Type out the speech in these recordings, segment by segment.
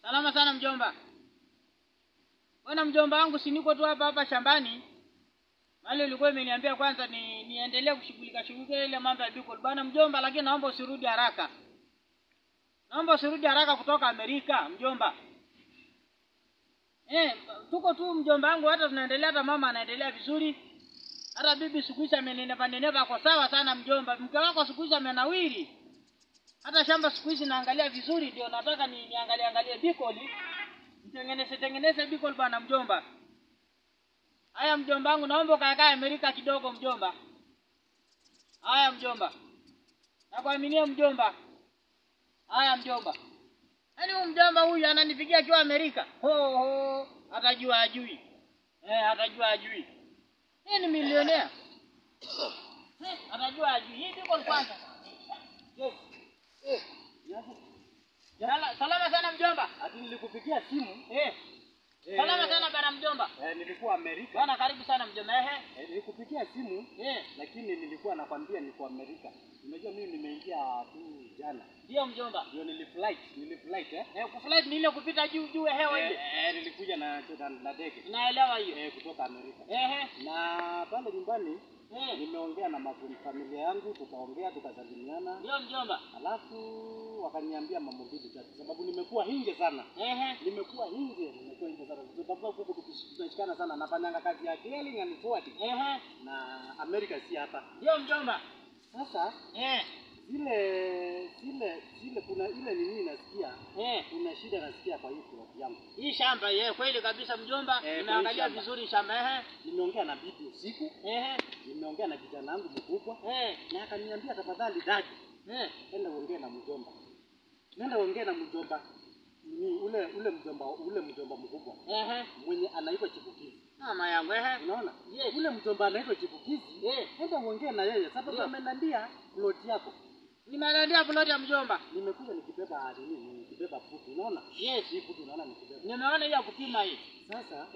Salama sana mjomba. Bwana mjomba wangu si niko tu hapa shambani. Mali ulikuwa umeniambia kwanza niendelee kushughulika ile mambo ya Bicol. Bwana mjomba, lakini naomba usirudi haraka. Naomba usirudi haraka kutoka Amerika mjomba. Tuko tu mjomba wangu, hata tunaendelea, hata mama anaendelea vizuri. Hata bibi siku hizi amenenepa kwa sawa sana mjomba. Mke wako siku hizi amenawiri. Hata shamba siku hizi naangalia vizuri, ndio nataka niangalie Bicol. Tengeneze Bicol bwana mjomba. Haya mjomba wangu, naomba kae Amerika kidogo mjomba. Haya mjomba. Nakuaminia mjomba. Haya mjomba. Yaani mjomba huyu ananipigia kwa Amerika. Ho, atajua ajui. Atajua ajui. Yeye ni milionea. Atajua ajui. Hii Bicol kwanza. Salama sana mjomba. Ati nilikupigia simu. Salama sana bwana mjomba. Nilikuwa Amerika. Bwana karibu sana mjomba. Nilikupigia simu. Lakini nilikuwa nakwambia niko Amerika. Unajua mimi nimeingia tu jana. Ndio mjomba. Ndio niliflight. Kuflight ni ile kupita juu hewa ile. Nilikuja na ndege. Naelewa hiyo. Kutoka Amerika. Na pale nyumbani nimeongea na familia yangu, tukasalimiana. Ndio mjomba. Alafu wakaniambia mambo mbili tatu, sababu nimekuwa nje sana. Nimekuwa nje sana. Sababu huko tunashikana sana, nafanya kazi ya clearing and forwarding. Na Amerika si hapa. Ndio mjomba. Sasa zile kuna ile nini nasikia. Kuna shida nasikia kwa hii plot yangu. Hii shamba kweli kabisa mjomba. Nimeangalia vizuri shamba. Nimeongea na bibi usiku. Nimeongea na kijana wangu mkubwa. Na akaniambia tafadhali dadi. Nenda uongee na mjomba. Nenda uongee na mjomba. Ni ule mjomba mkubwa. Mwenye anaitwa Chipukizi. Mama yangu Unaona? Ule mjomba anaitwa Chipukizi. Nenda uongee na yeye sababu ameniambia plot yako. Nimeandalia plot ya mjomba. Nimekuja nikibeba futi, unaona? Hii futi unaona nikibeba. Nimeona hiyo kupima hii. Sasa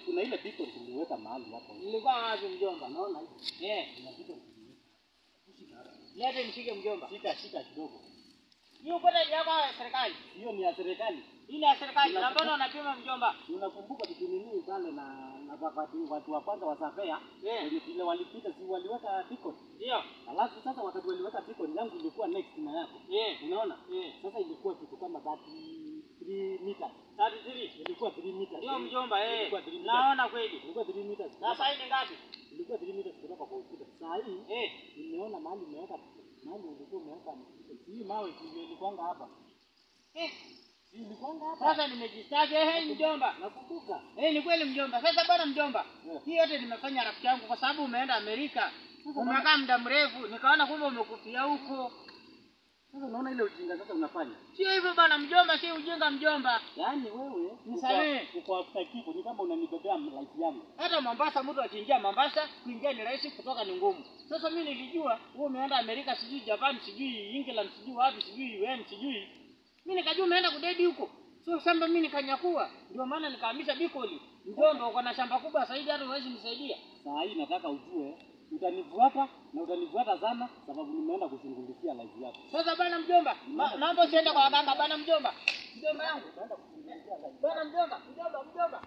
kuna ile Bicol tuliweka mahali hapo. Nilikuwa wapi mjomba? Unaona hii? Kuna Bicol tuliweka. Lete nishike mjomba. Shika kidogo. Hiyo kwa ya serikali. Hiyo ni ya serikali. Ile ya serikali. Na mbona unapima mjomba? Unakumbuka tukinini pale na watu wa kwanza wa Safea ile walipita si waliweka Bicol. Ndio. Alafu sasa wakati waliweka Bicol yangu ilikuwa next na yako. Unaona? Sasa ilikuwa kitu kama 33 meters. 33 ilikuwa 3 meters. Ndio mjomba naona kweli. Ilikuwa 3 meters. Na sasa ni ngapi? Ilikuwa 3 meters kutoka kwa ukuta. Sasa hii nimeona mahali umeweka ulikuwa umeweka hii mawe ilikuanga hapa. Ilikuanga hapa. Sasa nimejistaki mjomba. Nakumbuka. Ni kweli mjomba. Sasa bwana mjomba. Hii yote nimefanya rafiki yangu kwa sababu umeenda Amerika. Umekaa muda mrefu, nikaona kumbe umekufia huko. Sasa unaona ile ujinga sasa unafanya. Sio hivyo bwana mjomba, si ujinga mjomba. Yaani wewe nisamehe uko after kipo ni kama unanibebea life yangu. Hata Mombasa mtu akiingia Mombasa, kuingia ni rahisi, kutoka ni ngumu. Sasa mimi nilijua wewe umeenda Amerika, sijui Japan, sijui England, sijui wapi, sijui UN, sijui. Mimi nikajua umeenda kudedi huko. Sio shamba mimi nikanyakua. Ndio maana nikahamisha Bicol. Mjomba uko na shamba kubwa zaidi, hata unaweza nisaidia. Sasa hii nataka ujue utanifuata na utanifuata sana sababu nimeenda kushughulikia life yako. Sasa bwana mjomba, naomba usiende kwa waganga bwana mjomba. Mjomba yangu. Bwana mjomba, mjomba.